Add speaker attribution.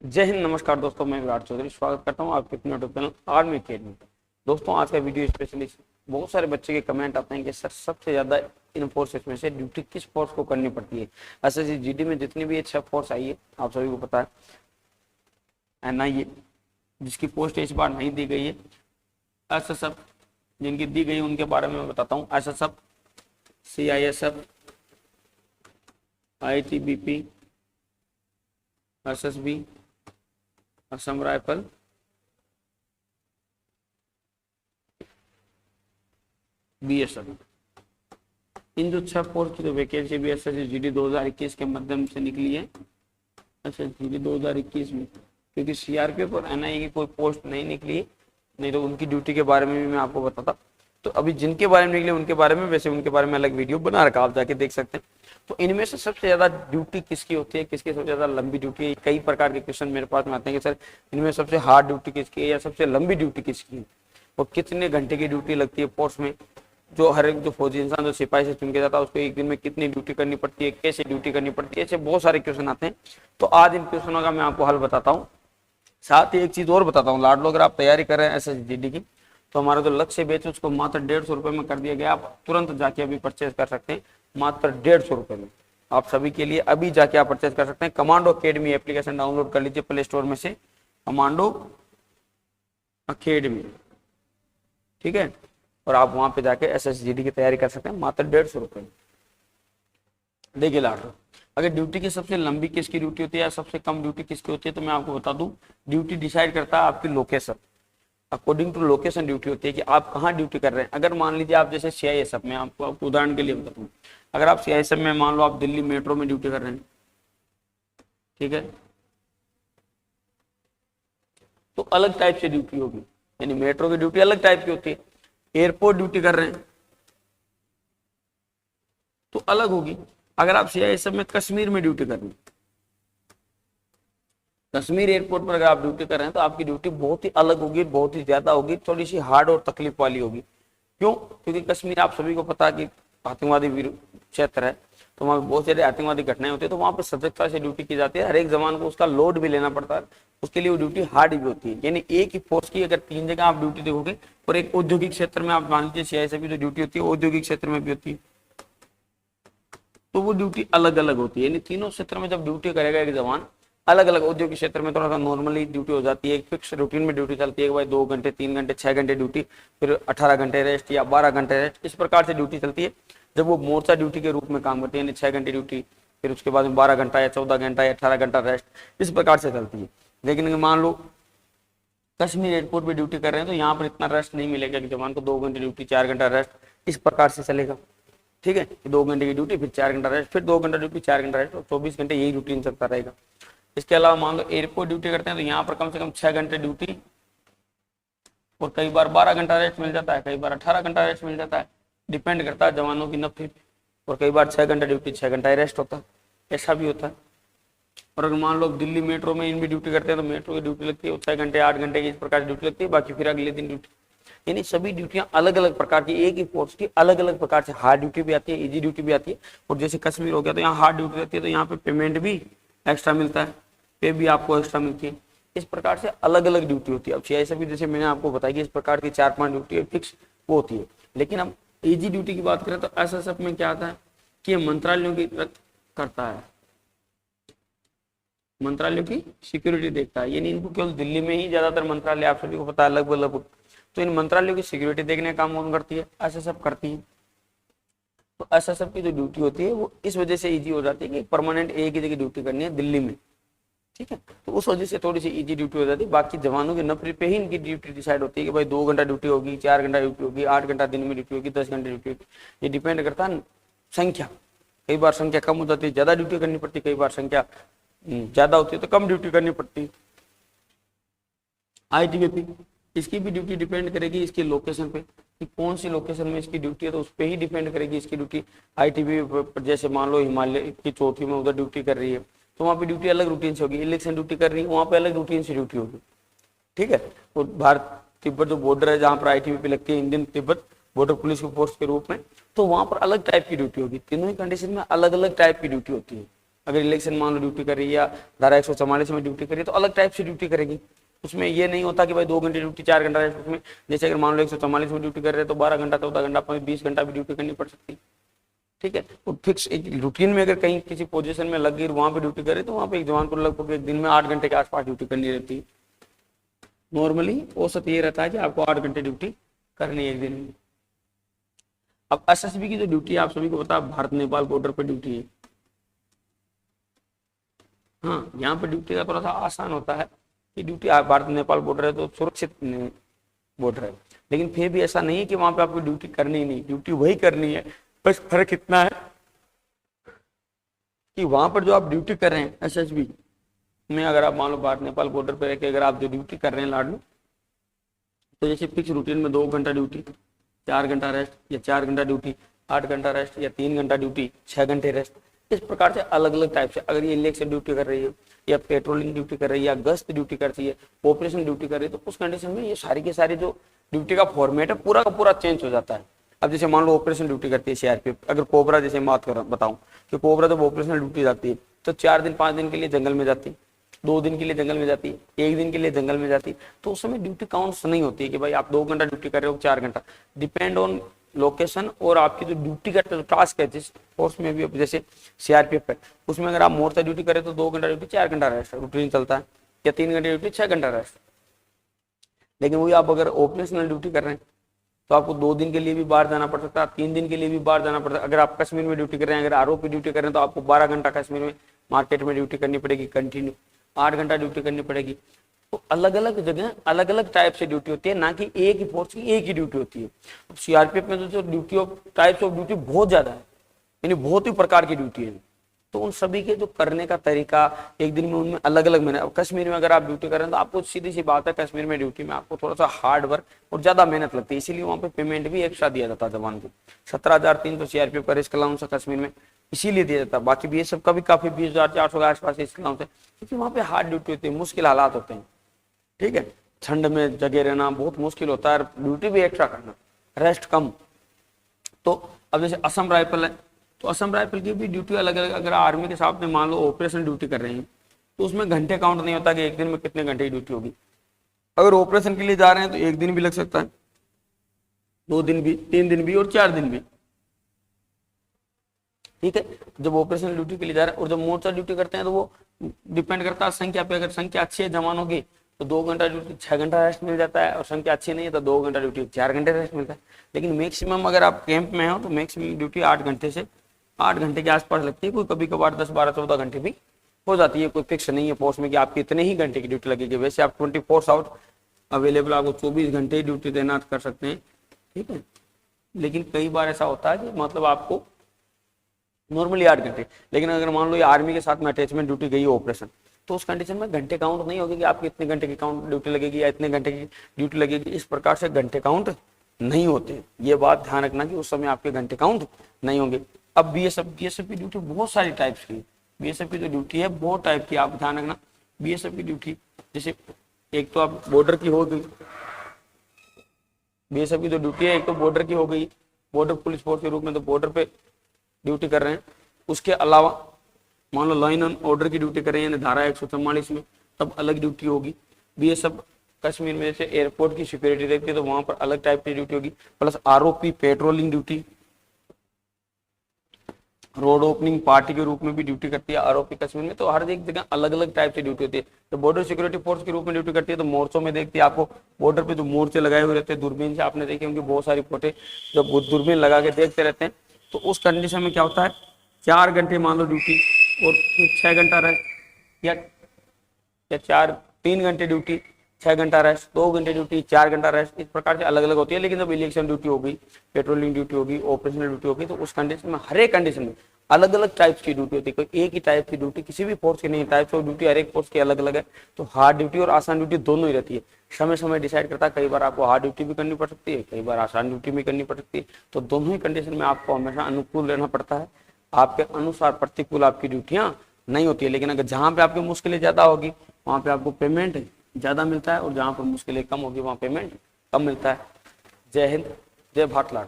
Speaker 1: जय हिंद। नमस्कार दोस्तों, मैं विराट चौधरी स्वागत करता हूं आपके अपने यूट्यूब चैनल आर्मी अकेडमी पर। दोस्तों, आज का वीडियो स्पेशली बहुत सारे बच्चे के कमेंट आते हैं कि सर सबसे ज्यादा इन फोर्सेस में से ड्यूटी किस फोर्स को करनी पड़ती है। एसएससी जीडी में जितनी भी 6 फोर्स आई है आप सभी को पता है। एनआईए जिसकी पोस्ट इस बार नहीं दी गई है, एसएसएफ जिनकी दी गई उनके बारे में मैं बताता हूँ। SSF, CISF, ITBP, SSB, Assam rifle, BSF. इन जो 6 फोर्स की जो वैकेंसी भी एसएससी जीडी 2021 के माध्यम से निकली है, एसएससी जीडी 2021 में, क्योंकि सीआरपीएफ और एनआईए की कोई पोस्ट नहीं निकली, नहीं तो उनकी ड्यूटी के बारे में भी मैं आपको बताता। तो अभी जिनके बारे में निकले उनके बारे में, वैसे उनके बारे में अलग वीडियो बना रखा, आप जाके देख सकते हैं। तो इनमें से सबसे ज्यादा ड्यूटी किसकी होती है, किसकी सबसे ज्यादा लंबी ड्यूटी है, कई प्रकार के क्वेश्चन मेरे पास में आते हैं कि सर इनमें सबसे हार्ड ड्यूटी किसकी है या सबसे लंबी ड्यूटी किसकी है, और कितने घंटे की ड्यूटी लगती है फोर्स में। जो हर एक जो फौजी इंसान जो सिपाही से चुन के जाता है उसको एक दिन में कितनी ड्यूटी करनी पड़ती है, कैसे ड्यूटी करनी पड़ती है, ऐसे बहुत सारे क्वेश्चन आते हैं। तो आज इन क्वेश्चनों का मैं आपको हल बताता हूँ। साथ ही एक चीज और बताता हूँ, लाडलो अगर आप तैयारी कर रहे हैं एसएसजीडी की, तो हमारा जो लक्ष्य बैच है उसको मात्र 150 रुपए में कर दिया गया। आप तुरंत जाके अभी परचेज कर सकते हैं, मात्र 150 रुपए में आप सभी के लिए अभी जाके आप परचेज कर सकते हैं। कमांडो अकेडमी एप्लीकेशन डाउनलोड कर लीजिए प्ले स्टोर में से, कमांडो अकेडमी, ठीक है। और आप वहां पे जाके एसएसजीडी की तैयारी कर सकते हैं मात्र 150 रुपए में। देखिए लाडलो, अगर ड्यूटी की सबसे लंबी किसकी ड्यूटी होती है या सबसे कम ड्यूटी किसकी होती है, तो मैं आपको बता दूं, ड्यूटी डिसाइड करता है आपकी location. According to location duty होती है कि आप कहाँ ड्यूटी कर रहे हैं। अगर मान लीजिए आप जैसे सीआईएसएफ में, आपको उदाहरण के लिए बताता हूँ, अगर आप सीआईएसएफ में मान लो आप दिल्ली मेट्रो में ड्यूटी कर रहे हैं, ठीक है, तो अलग टाइप से ड्यूटी होगी, यानी मेट्रो की ड्यूटी अलग टाइप की होती है। एयरपोर्ट ड्यूटी कर रहे हैं तो अलग होगी। अगर आप सीआईएसएफ में कश्मीर में ड्यूटी कर रहे हैं, कश्मीर एयरपोर्ट पर अगर आप ड्यूटी कर रहे हैं तो आपकी ड्यूटी बहुत ही अलग होगी, बहुत ही ज्यादा होगी, थोड़ी सी हार्ड और तकलीफ वाली होगी। क्यों? क्योंकि कश्मीर आप सभी को पता है कि आतंकवादी क्षेत्र है, तो वहाँ बहुत सारे आतंकवादी घटनाएं होती है, तो वहाँ पर सतर्कता से ड्यूटी की जाती है। हर एक जवान को उसका लोड भी लेना पड़ता है, उसके लिए वो ड्यूटी हार्ड भी होती है। यानी एक ही फोर्स की अगर 3 जगह आप ड्यूटी देखोगे, और एक औद्योगिक क्षेत्र में आप मान लीजिए सीआईएसएफ की जो ड्यूटी होती है औद्योगिक क्षेत्र में भी होती है, तो वो ड्यूटी अलग अलग होती है। यानी तीनों क्षेत्र में जब ड्यूटी करेगा एक जवान, अलग अलग औद्योगिक क्षेत्र में थोड़ा सा नॉर्मली ड्यूटी हो जाती है, एक फिक्स रूटीन में ड्यूटी चलती है, भाई 2 घंटे 3 घंटे 6 घंटे ड्यूटी, फिर 18 घंटे रेस्ट या 12 घंटे रेस्ट, इस प्रकार से ड्यूटी चलती है। जब वो मोर्चा ड्यूटी के रूप में काम करती है, यानी 6 घंटे ड्यूटी, फिर उसके बाद में 12 घंटा या 14 घंटा या 18 घंटा रेस्ट, इस प्रकार से चलती है। लेकिन मान लो कश्मीर एयरपोर्ट पे ड्यूटी कर रहे हैं तो यहाँ पर इतना रेस्ट नहीं मिलेगा कि जवान को 2 घंटे ड्यूटी 4 घंटा रेस्ट, इस प्रकार से चलेगा, ठीक है। 2 घंटे की ड्यूटी, फिर 4 घंटा रेस्ट, फिर 2 घंटा ड्यूटी 4 घंटा रेस्ट, और 24 घंटे यही रूटीन चलता रहेगा। इसके अलावा मान लो एयरपोर्ट ड्यूटी करते हैं तो यहाँ पर कम से कम 6 घंटे ड्यूटी, और कई बार 12 घंटा रेस्ट मिल जाता है, कई बार 18 घंटा रेस्ट मिल जाता है, डिपेंड करता है जवानों की नफरी। और कई बार 6 घंटा ड्यूटी 6 घंटा रेस्ट होता है, ऐसा भी होता है। और अगर मान लो दिल्ली मेट्रो में इन भी ड्यूटी करते हैं तो मेट्रो की ड्यूटी लगती है 6 घंटे 8 घंटे की, इस प्रकार की ड्यूटी लगती है, बाकी फिर अगले दिन ड्यूटी। यानी सभी ड्यूटियां अलग अलग प्रकार की, एक ही फोर्स की अलग अलग प्रकार से हार्ड ड्यूटी भी आती है, इजी ड्यूटी भी आती है। और जैसे कश्मीर हो गया तो यहाँ हार्ड ड्यूटी रहती है, तो यहाँ पे पेमेंट भी एक्स्ट्रा मिलता है, पे भी आपको एक्स्ट्रा मिलती है। इस प्रकार से अलग अलग ड्यूटी होती है। अब सीआईएसएफ भी जैसे मैंने आपको बताया कि इस प्रकार की 4-5 ड्यूटी फिक्स वो होती है। लेकिन अब इजी ड्यूटी की बात करें तो एसएसएफ में क्या आता है कि मंत्रालयों की करता है, मंत्रालयों की सिक्योरिटी देखता है। यानी इनको केवल दिल्ली में ही ज्यादातर मंत्रालय आप सभी को पता है लगभग, तो इन मंत्रालयों की सिक्योरिटी देखने का काम कौन करती है? एसएसएफ करती है। तो एसएसएफ की जो ड्यूटी होती है वो इस वजह से इजी हो जाती है कि परमानेंट एक ही जगह ड्यूटी करनी है दिल्ली में, ठीक है, तो उस वजह से थोड़ी सी इजी ड्यूटी हो जाती है। बाकी जवानों के नफरी पे ही इनकी ड्यूटी डिसाइड होती है कि भाई 2 घंटा ड्यूटी होगी, 4 घंटा ड्यूटी होगी, 8 घंटा दिन में ड्यूटी होगी, 10 घंटे ड्यूटी होगी। ये डिपेंड करता है संख्या, कई बार संख्या कम हो जाती है, ज्यादा ड्यूटी करनी पड़ती है, कई बार संख्या ज्यादा होती है तो कम ड्यूटी करनी पड़ती है। आईटीबीपी, इसकी भी ड्यूटी डिपेंड करेगी इसकी लोकेशन पे कि कौन सी लोकेशन में इसकी ड्यूटी है, तो उस पर ही डिपेंड करेगी इसकी ड्यूटी। आईटीबीपी जैसे मान लो हिमालय की चौथी में उधर ड्यूटी कर रही है तो वहाँ पे ड्यूटी अलग रूटीन से होगी, इलेक्शन ड्यूटी कर रही है वहाँ पे अलग रूटीन से ड्यूटी होगी, ठीक है। और भारत तिब्बत जो बॉर्डर है जहाँ पर आईटीबीपी लगती है, इंडियन तिब्बत बॉर्डर पुलिस की फोर्स के रूप में, तो वहाँ पर अलग टाइप की ड्यूटी होगी। तीनों ही कंडीशन में अलग अलग टाइप की ड्यूटी होती है, अगर इलेक्शन मान लो ड्यूटी कर रही है या धारा 144 में ड्यूटी कर रही है तो अलग टाइप से ड्यूटी करेगी। उसमें ये नहीं होता कि भाई 2 घंटे ड्यूटी 4 घंटा रेस्ट। उसमें जैसे अगर मान लो 144 में ड्यूटी कर रहे हैं तो 12 घंटा 14 घंटा 20 घंटा भी ड्यूटी करनी पड़ सकती है। ठीक है, तो फिक्स एक रूटीन में अगर कहीं किसी पोजीशन में लग गई वहां पे ड्यूटी करे तो वहां पे एक जवान को लगभग एक दिन में 8 घंटे के आसपास ड्यूटी करनी रहती है। नॉर्मली औसत ये रहता है कि आपको 8 घंटे ड्यूटी करनी है एक दिन में। अब एसएसबी की जो ड्यूटी है आप सभी को पता है भारत नेपाल बॉर्डर पे ड्यूटी है। हाँ, यहाँ पे ड्यूटी का थोड़ा सा आसान होता है कि ड्यूटी भारत नेपाल बॉर्डर है तो सुरक्षित बॉर्डर है, लेकिन फिर भी ऐसा नहीं है कि वहां पे आपको ड्यूटी करनी ही नहीं, ड्यूटी वही करनी है। बस फर्क इतना है कि वहां पर जो आप ड्यूटी कर रहे हैं एसएसबी में, अगर आप मान लो भारत नेपाल बॉर्डर पे रह के अगर आप जो ड्यूटी कर रहे हैं लाडलू, तो जैसे फिक्स रूटीन में 2 घंटा ड्यूटी 4 घंटा रेस्ट, या 4 घंटा ड्यूटी 8 घंटा रेस्ट, या 3 घंटा ड्यूटी 6 घंटे रेस्ट, इस प्रकार से अलग अलग टाइप से। अगर ये इलेक्शन ड्यूटी कर रही है या पेट्रोलिंग ड्यूटी कर रही है या गश्त ड्यूटी करती है, ऑपरेशन ड्यूटी कर रही है, तो उस कंडीशन में ये सारी के सारी जो ड्यूटी का फॉर्मेट है पूरा का पूरा चेंज हो जाता है। अब जैसे मान लो ऑपरेशन ड्यूटी करती है सीआरपीएफ, अगर कोबरा जैसे बात कर बताऊं कि कोबरा जब ऑपरेशनल ड्यूटी जाती है तो 4 दिन 5 दिन के लिए जंगल में जाती है, 2 दिन के लिए जंगल में जाती है, 1 दिन के लिए जंगल में जाती है, तो उस समय ड्यूटी काउंट्स नहीं होती है कि भाई आप 2 घंटा ड्यूटी कर रहे हो 4 घंटा, डिपेंड ऑन लोकेशन और आपकी जो ड्यूटी का टास्क है। जिस फोर्स में भी जैसे सीआरपीएफ है उसमें अगर आप मोर्चा ड्यूटी करें तो 2 घंटा ड्यूटी 4 घंटा रेस्ट रूटीन चलता है, या 3 घंटे ड्यूटी 6 घंटा रेस्ट। लेकिन वही आप अगर ऑपरेशनल ड्यूटी कर रहे हैं तो आपको 2 दिन के लिए भी बाहर जाना पड़ सकता है, 3 दिन के लिए भी बाहर जाना पड़ता है। अगर आप कश्मीर में ड्यूटी कर रहे हैं, अगर आरओपी ड्यूटी कर रहे हैं तो आपको 12 घंटा कश्मीर में मार्केट में ड्यूटी करनी पड़ेगी कंटिन्यू, 8 घंटा ड्यूटी करनी पड़ेगी। तो अलग अलग जगह अलग अलग टाइप से ड्यूटी होती है, ना कि एक ही फोर्स की एक ही ड्यूटी होती है। सीआरपीएफ में जो duty of types of duty बहुत ज्यादा है, यानी बहुत ही प्रकार की ड्यूटी है, तो उन सभी के जो करने का तरीका एक दिन में उनमें अलग अलग मेहनत। अब कश्मीर में अगर आप ड्यूटी कर रहे हैं तो आपको सीधी सी बात है कश्मीर में ड्यूटी में आपको थोड़ा सा हार्ड वर्क और ज्यादा मेहनत लगती है, इसीलिए वहाँ पे पेमेंट भी एक्स्ट्रा दिया जाता है जवान को। 17,300 सीआरपीएफ का रिस्क अलाउंस है कश्मीर में, इसीलिए दिया जाता है। बाकी भी ये सब का भी काफी 20,400 के आसपास रिस्क अलाउंस है, क्योंकि वहाँ पे हार्ड ड्यूटी होती है, मुश्किल हालात होते हैं। ठीक है, ठंड में जगे रहना बहुत मुश्किल होता है, ड्यूटी भी एक्स्ट्रा करना, रेस्ट कम। तो अब जैसे असम राइफल है तो असम राइफल की भी ड्यूटी अलग अलग। अगर आर्मी के साथ में मान लो ऑपरेशन ड्यूटी कर रहे हैं तो उसमें घंटे काउंट नहीं होता कि एक दिन में कितने घंटे की ड्यूटी होगी। अगर ऑपरेशन के लिए जा रहे हैं तो 1 दिन भी लग सकता है, 2 दिन भी, 3 दिन भी और 4 दिन भी। ठीक है, जब ऑपरेशन ड्यूटी के लिए जा रहे हैं और जब मोर्चा ड्यूटी करते हैं तो वो डिपेंड करता है संख्या पे। अगर संख्या अच्छी है जवानों की तो 2 घंटा ड्यूटी 6 घंटा रेस्ट मिल जाता है, और संख्या अच्छी नहीं है तो 2 घंटा ड्यूटी 4 घंटे रेस्ट मिलता है। लेकिन मैक्सिमम अगर आप कैंप में हो तो मैक्सिमम ड्यूटी 8 घंटे से 8 घंटे के आसपास लगती है। कोई कभी कभार 10, 12, 14 घंटे भी हो जाती है। कोई फिक्स नहीं है फोर्स में कि आपकी इतने ही घंटे की ड्यूटी लगेगी। वैसे आप 24 आउट अवेलेबल, आपको 24 घंटे ड्यूटी तैनात कर सकते हैं। ठीक है, लेकिन कई बार ऐसा होता है कि मतलब आपको नॉर्मली 8 घंटे, लेकिन अगर मान लो ये आर्मी के साथ में अटैचमेंट ड्यूटी गई ऑपरेशन तो उस कंडीशन में घंटे काउंट नहीं होगी कि आपकी इतने घंटे की काउंट ड्यूटी लगेगी या इतने घंटे की ड्यूटी लगेगी। इस प्रकार से घंटे काउंट नहीं होते, ये बात ध्यान रखना कि उस समय आपके घंटे काउंट नहीं होंगे। अब बीएसएफ की ड्यूटी बहुत सारी टाइप्स की, बीएसएफ की जो ड्यूटी है बहुत टाइप की, आप ध्यान रखना। बीएसएफ की ड्यूटी जैसे एक तो आप बॉर्डर की हो गई, बीएसएफ की जो ड्यूटी है एक तो बॉर्डर की हो गई, बॉर्डर पुलिस फोर्स के रूप में तो बॉर्डर पे ड्यूटी कर रहे हैं। उसके अलावा मान लो लाइन एंड ऑर्डर की ड्यूटी कर रहे हैं धारा 144 में, तब अलग ड्यूटी होगी। बीएसएफ कश्मीर में जैसे एयरपोर्ट की सिक्योरिटी देखती है तो वहां पर अलग टाइप की ड्यूटी होगी। Plus ROP patrolling duty, road opening party के रूप में भी ड्यूटी करती है आरओपी कश्मीर में। तो हर एक जगह अलग अलग टाइप से ड्यूटी होती है। तो बॉर्डर सिक्योरिटी फोर्स के रूप में ड्यूटी करती है तो मोर्चों में देखती है आपको बॉर्डर पे जो मोर्चे लगाए हुए रहते हैं दूरबीन से आपने देखे होंगे बहुत सारी फोटे, जब दूरबीन लगा के देखते रहते हैं। तो उस कंडीशन में क्या होता है 4 घंटे मान लो ड्यूटी और फिर 6 घंटा रेस्ट, या 3 घंटे ड्यूटी 6 घंटा रेस्ट, 2 घंटे ड्यूटी 4 घंटा रेस्ट, इस प्रकार से अलग अलग होती है। लेकिन जब इलेक्शन ड्यूटी होगी, पेट्रोलिंग ड्यूटी होगी, ऑपरेशनल ड्यूटी होगी तो उस कंडीशन में हर एक कंडीशन में अलग अलग टाइप्स की ड्यूटी होती है। कोई एक ही टाइप की ड्यूटी किसी भी फोर्स की नहीं, टाइप्स ऑफ ड्यूटी हर एक फोर्स की अलग अलग है। तो हार्ड ड्यूटी और आसान ड्यूटी दोनों ही रहती है। समय समय डिसाइड करता है, कई बार आपको हार्ड ड्यूटी भी करनी पड़ सकती है, कई बार आसान ड्यूटी भी करनी पड़ सकती है। तो दोनों ही कंडीशन में आपको हमेशा अनुकूल रहना पड़ता है। आपके अनुसार प्रतिकूल आपकी ड्यूटियां नहीं होती है। लेकिन अगर जहां पे आपकी मुश्किलें ज्यादा होगी वहां पे आपको पेमेंट ज्यादा मिलता है, और जहां पर मुश्किलें कम होगी वहां पेमेंट कम मिलता है। जय हिंद, जय भारत लाल।